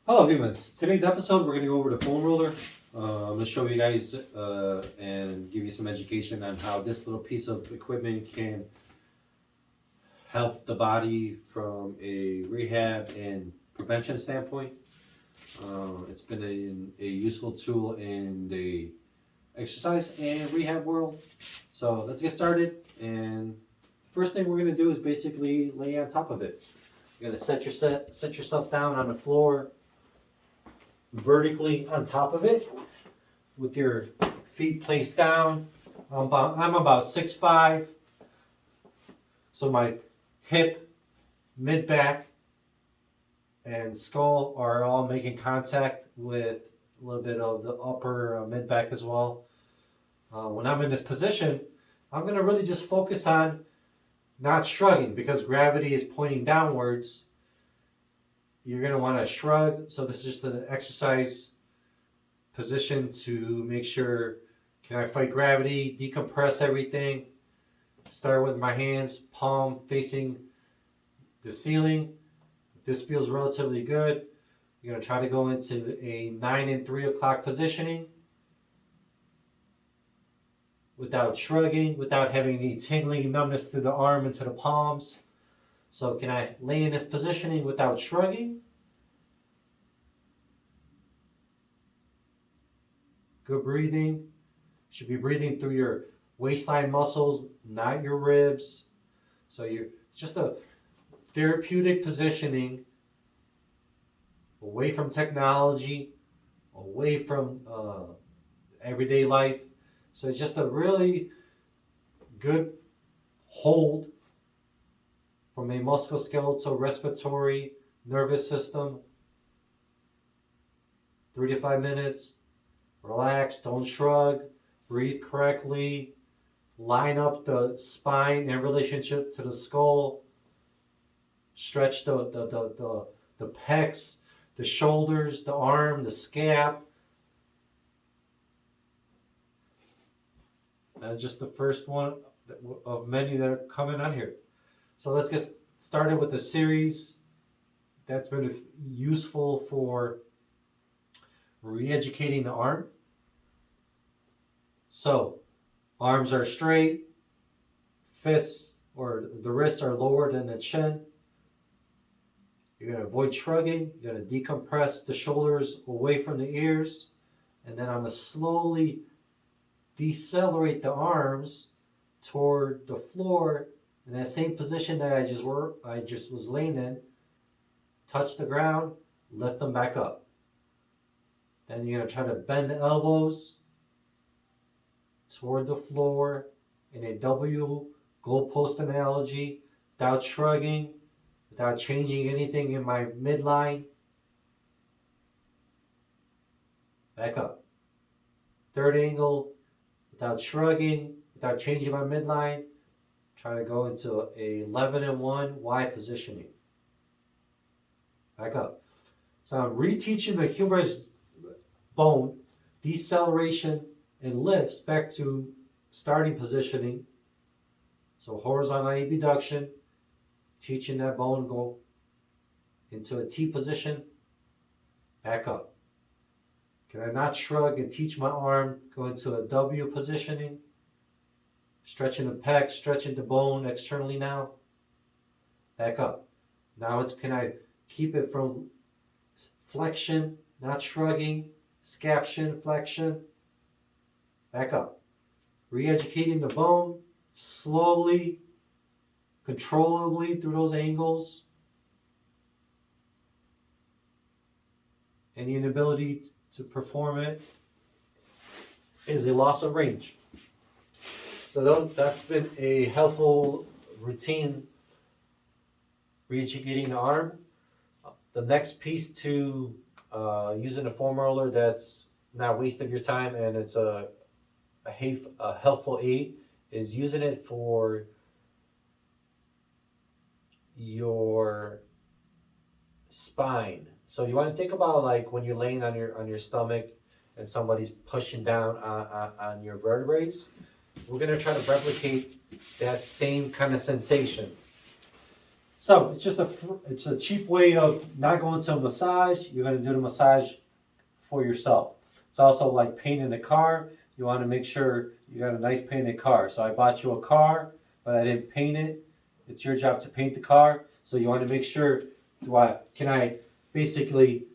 Hello humans, today's episode we're going to go over the foam roller. I'm going to show you guys and give you some education on how this little piece of equipment can help the body from a rehab and prevention standpoint. It's been a useful tool in the exercise and rehab world. So let's get started, and first thing we're going to do is basically lay on top of it. You're going to set yourself down on the floor vertically on top of it with your feet placed down. I'm about 6'5", so my hip, mid back, and skull are all making contact with a little bit of the upper mid back as well. When I'm in this position, I'm going to really just focus on not shrugging because gravity is pointing downwards. You're going to want to shrug. So this is just an exercise position to make sure, can I fight gravity, decompress everything. Start with my hands, palm facing the ceiling. If this feels relatively good, you're going to try to go into a 9 and 3 o'clock positioning without shrugging, without having any tingling numbness through the arm and to the palms. So can I lay in this positioning without shrugging? Good breathing. Should be breathing through your waistline muscles, not your ribs. So you're just a therapeutic positioning away from technology, away from everyday life. So it's just a really good hold from a musculoskeletal, respiratory, nervous system. 3 to 5 minutes. Relax, don't shrug, breathe correctly, line up the spine in relationship to the skull, stretch the pecs, the shoulders, the arm, the scap. That's just the first one of many that are coming on here. So let's get started with the series that's been useful for re-educating the arm. So arms are straight, fists or the wrists are lower than the chin. You're going to avoid shrugging. You're going to decompress the shoulders away from the ears. And then I'm going to slowly decelerate the arms toward the floor in that same position that I just was laying in. Touch the ground, lift them back up. Then you're going to try to bend the elbows toward the floor in a W goalpost analogy without shrugging, without changing anything in my midline. Back up. Third angle, without shrugging, without changing my midline. Try to go into a 11 and 1 Y positioning. Back up. So I'm reteaching the humerus bone, deceleration and lifts back to starting positioning. So horizontal abduction, teaching that bone go into a T position, back up. Can I not shrug and teach my arm, go into a W positioning, stretching the pec, stretching the bone externally now, back up. Now it's, can I keep it from flexion, not shrugging, scaption, flexion, back up. Re-educating the bone, slowly, controllably through those angles. Any inability to perform it is a loss of range. So that's been a helpful routine, re-educating the arm. The next piece to using a foam roller that's not a waste of your time and it's a helpful aid is using it for your spine. So you want to think about like when you're laying on your stomach and somebody's pushing down on your vertebrae. We're going to try to replicate that same kind of sensation. So it's a cheap way of not going to a massage. You're going to do the massage for yourself. It's also like painting a car. You want to make sure you got a nice painted car. So I bought you a car, but I didn't paint it. It's your job to paint the car. So you want to make sure, can I basically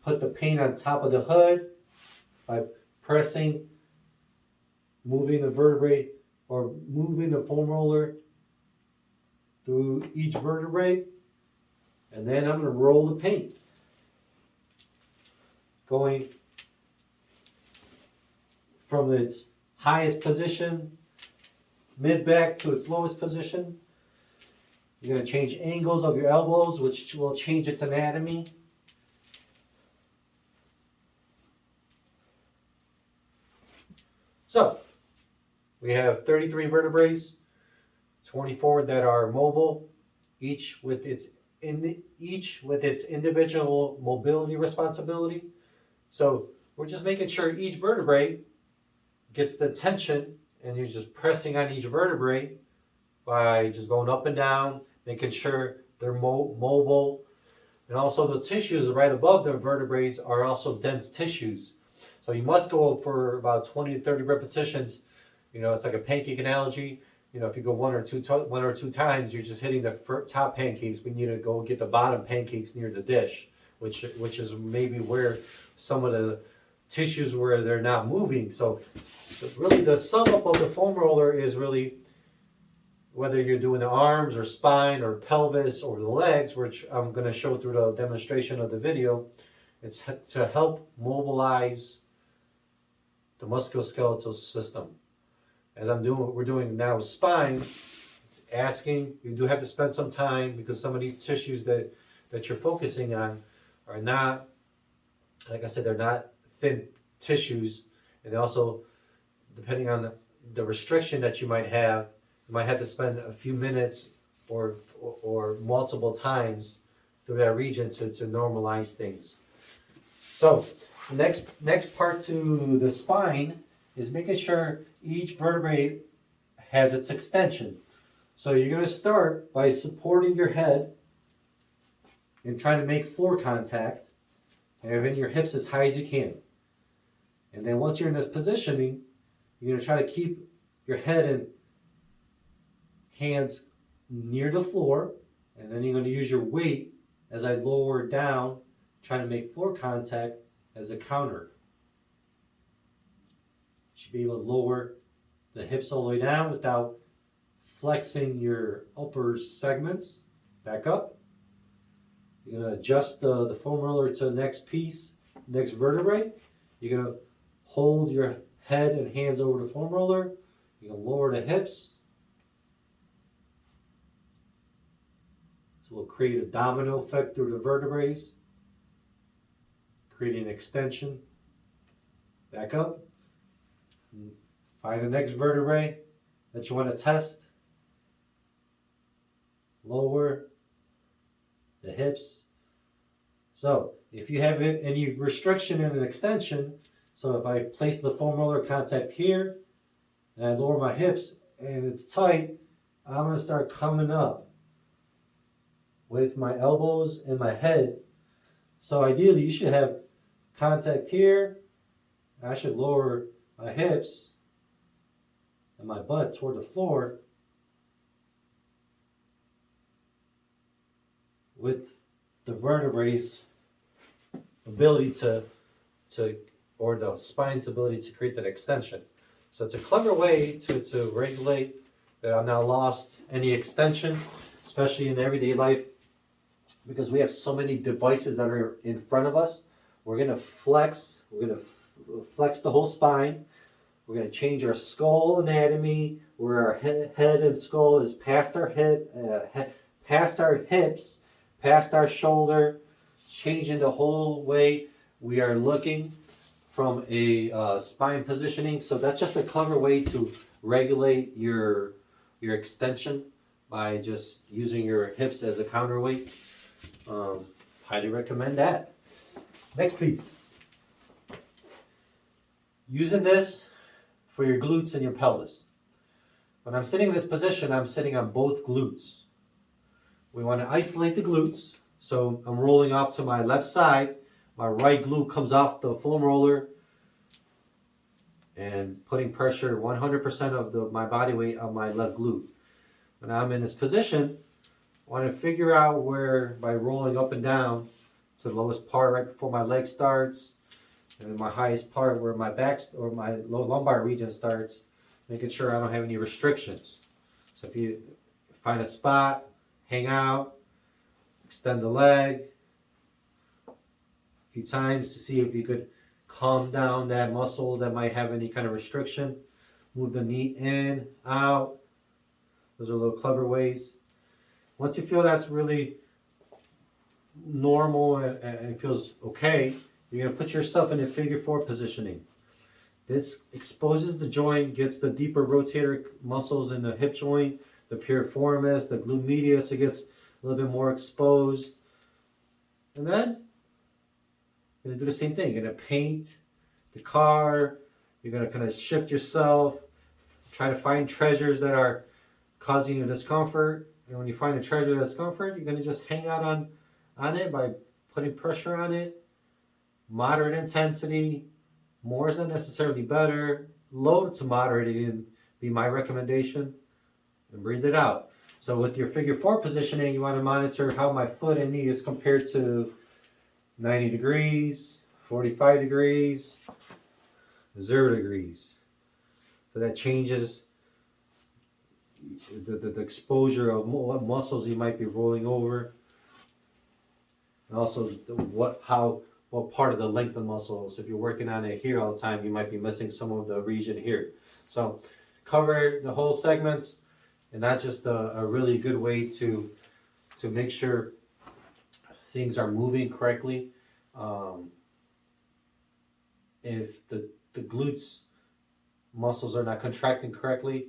put the paint on top of the hood by pressing, moving the vertebrae or moving the foam roller through each vertebrae, and then I'm going to roll the paint, going from its highest position, mid-back to its lowest position. You're going to change angles of your elbows, which will change its anatomy. So, we have 33 vertebrae, 24 that are mobile, each with its individual mobility responsibility. So we're just making sure each vertebrae gets the tension, and you're just pressing on each vertebrae by just going up and down, making sure they're mobile. And also the tissues right above the vertebrae are also dense tissues. So you must go for about 20 to 30 repetitions. You know, it's like a pancake analogy. You know, if you go one or two times, you're just hitting the top pancakes. We need to go get the bottom pancakes near the dish, which is maybe where some of the tissues where they're not moving. So really the sum up of the foam roller is really whether you're doing the arms or spine or pelvis or the legs, which I'm going to show through the demonstration of the video. It's to help mobilize the musculoskeletal system. As we're doing now with spine, it's asking, you do have to spend some time because some of these tissues that you're focusing on are not, like I said, they're not thin tissues. And also, depending on the restriction that you might have to spend a few minutes or multiple times through that region to normalize things. So next part to the spine is making sure each vertebrae has its extension. So you're going to start by supporting your head and trying to make floor contact, having your hips as high as you can. And then once you're in this positioning, you're going to try to keep your head and hands near the floor, and then you're going to use your weight as I lower down, trying to make floor contact as a counter. You should be able to lower the hips all the way down without flexing your upper segments. Back up. You're going to adjust the foam roller to the next piece, next vertebrae. You're going to hold your head and hands over the foam roller. You're going to lower the hips. So we'll create a domino effect through the vertebrae, creating an extension. Back up. Find the next vertebrae that you want to test. Lower the hips. So if you have any restriction in an extension, so if I place the foam roller contact here and I lower my hips and it's tight, I'm going to start coming up with my elbows and my head. So ideally you should have contact here. I should lower my hips and my butt toward the floor with the vertebrae's ability to or the spine's ability to create that extension. So it's a clever way to regulate that I'm not lost any extension, especially in everyday life, because we have so many devices that are in front of us. We're going to flex the whole spine. We're going to change our skull anatomy, where our head and skull is past our past our hips, past our shoulder, changing the whole way we are looking from a spine positioning. So that's just a clever way to regulate your extension by just using your hips as a counterweight. Highly recommend that. Next piece. Using this for your glutes and your pelvis. When I'm sitting in this position, I'm sitting on both glutes. We want to isolate the glutes. So I'm rolling off to my left side. My right glute comes off the foam roller and putting pressure 100% of my body weight on my left glute. When I'm in this position, I want to figure out where, by rolling up and down to the lowest part right before my leg starts, and then my highest part where my back or my low lumbar region starts, making sure I don't have any restrictions. So if you find a spot, hang out, extend the leg a few times to see if you could calm down that muscle that might have any kind of restriction. Move the knee in, out. Those are little clever ways. Once you feel that's really normal and feels okay, you're going to put yourself in a figure 4 positioning. This exposes the joint, gets the deeper rotator muscles in the hip joint, the piriformis, the glute medius. It gets a little bit more exposed. And then you're going to do the same thing. You're going to paint the car. You're going to kind of shift yourself, try to find treasures that are causing you discomfort. And when you find a treasure that's discomfort, you're going to just hang out on it by putting pressure on it. Moderate intensity. More is not necessarily better. Low to moderate would be my recommendation. And breathe it out. So with your figure 4 positioning, you want to monitor how my foot and knee is compared to 90 degrees, 45 degrees, 0 degrees. So that changes the exposure of what muscles you might be rolling over. And also what part of the length of muscles. If you're working on it here all the time, you might be missing some of the region here. So cover the whole segments, and that's just a really good way to make sure things are moving correctly. If the glutes muscles are not contracting correctly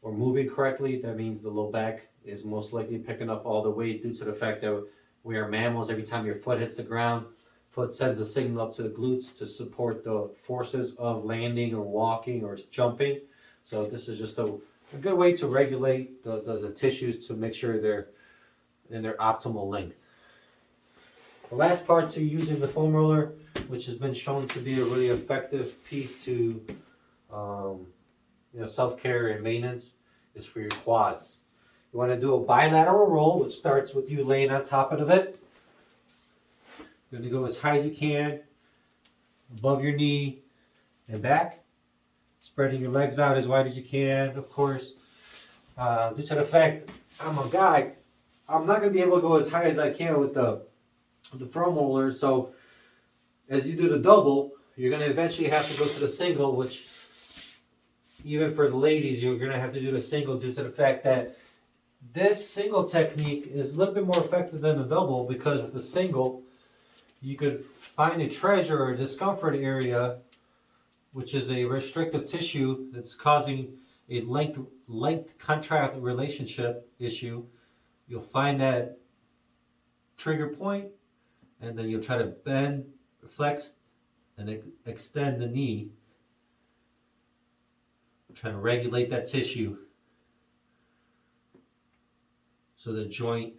or moving correctly, that means the low back is most likely picking up all the weight due to the fact that we are mammals. Every time your foot hits the ground, foot sends a signal up to the glutes to support the forces of landing or walking or jumping. So this is just a good way to regulate the tissues to make sure they're in their optimal length. The last part to using the foam roller, which has been shown to be a really effective piece to self-care and maintenance, is for your quads. You want to do a bilateral roll, which starts with you laying on top of it. You're going to go as high as you can, above your knee and back. Spreading your legs out as wide as you can, of course. Due to the fact I'm a guy, I'm not going to be able to go as high as I can with the foam roller. So as you do the double, you're going to eventually have to go to the single, which even for the ladies, you're going to have to do the single due to the fact that this single technique is a little bit more effective than the double, because with the single, you could find a treasure or a discomfort area, which is a restrictive tissue that's causing a length contract relationship issue. You'll find that trigger point, and then you'll try to bend, flex, and extend the knee. Trying to regulate that tissue so the joint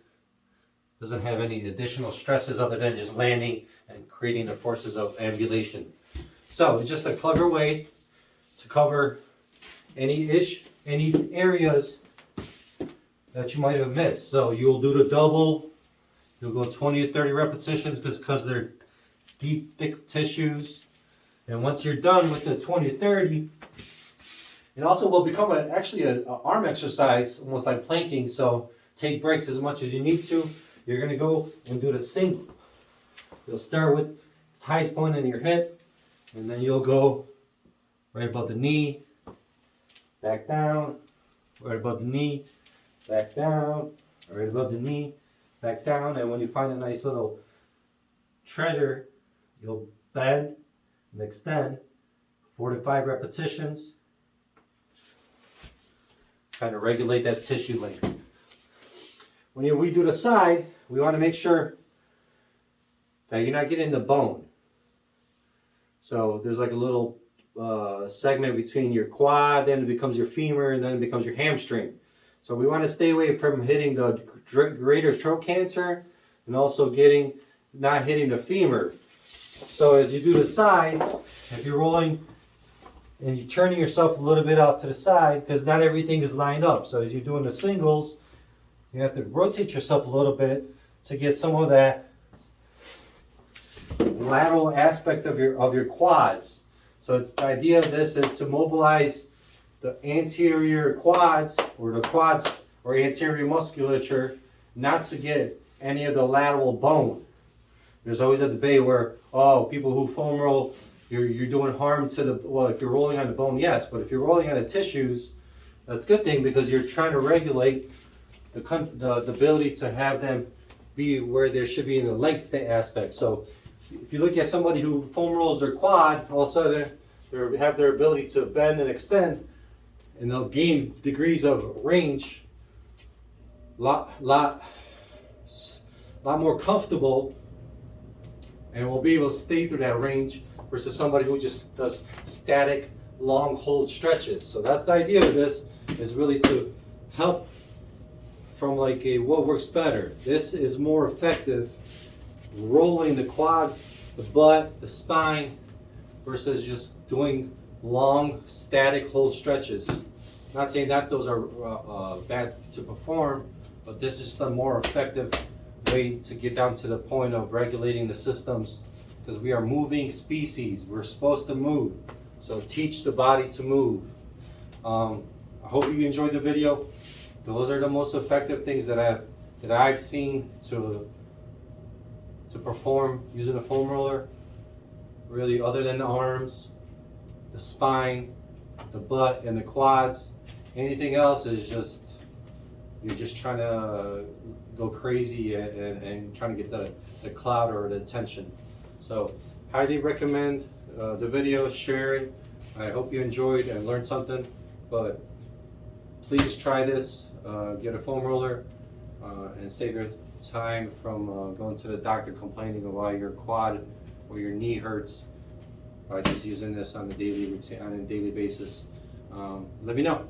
doesn't have any additional stresses other than just landing and creating the forces of ambulation. So it's just a clever way to cover any areas that you might have missed. So you'll do the double, you'll go 20 to 30 repetitions because they're deep, thick tissues. And once you're done with the 20 to 30, it also will become actually an arm exercise, almost like planking. So take breaks as much as you need to. You're going to go and do the single. You'll start with its highest point in your hip, and then you'll go right above the knee, back down, right above the knee, back down, right above the knee, back down. And when you find a nice little treasure, you'll bend and extend 4 to 5 repetitions. Trying to regulate that tissue length. When we do the side, we want to make sure that you're not getting the bone. So there's like a little segment between your quad, then it becomes your femur, and then it becomes your hamstring. So we want to stay away from hitting the greater trochanter and also not hitting the femur. So as you do the sides, if you're rolling and you're turning yourself a little bit off to the side, because not everything is lined up. So as you're doing the singles, you have to rotate yourself a little bit to get some of that lateral aspect of your quads. So it's the idea of this is to mobilize the anterior quads or anterior musculature, not to get any of the lateral bone. There's always a debate where, oh, people who foam roll, you're doing harm to the, well, if you're rolling on the bone, yes, but if you're rolling on the tissues, that's a good thing because you're trying to regulate the ability to have them be where they should be in the length aspect. So if you look at somebody who foam rolls their quad, all of a sudden they have their ability to bend and extend, and they'll gain degrees of range, lot more comfortable, and will be able to stay through that range versus somebody who just does static, long hold stretches. So that's the idea of this, is really to help from like a what works better. This is more effective rolling the quads, the butt, the spine, versus just doing long static hold stretches. Not saying that those are bad to perform, but this is the more effective way to get down to the point of regulating the systems, because we are moving species. We're supposed to move. So teach the body to move. I hope you enjoyed the video. Those are the most effective things that I've seen to perform using a foam roller. Really, other than the arms, the spine, the butt, and the quads. Anything else is just, you're just trying to go crazy and trying to get the clout or the attention. So highly recommend the video, share it. I hope you enjoyed and learned something, but please try this, get a foam roller, and save your time from going to the doctor complaining of why your quad or your knee hurts by just using this on a daily basis. Let me know.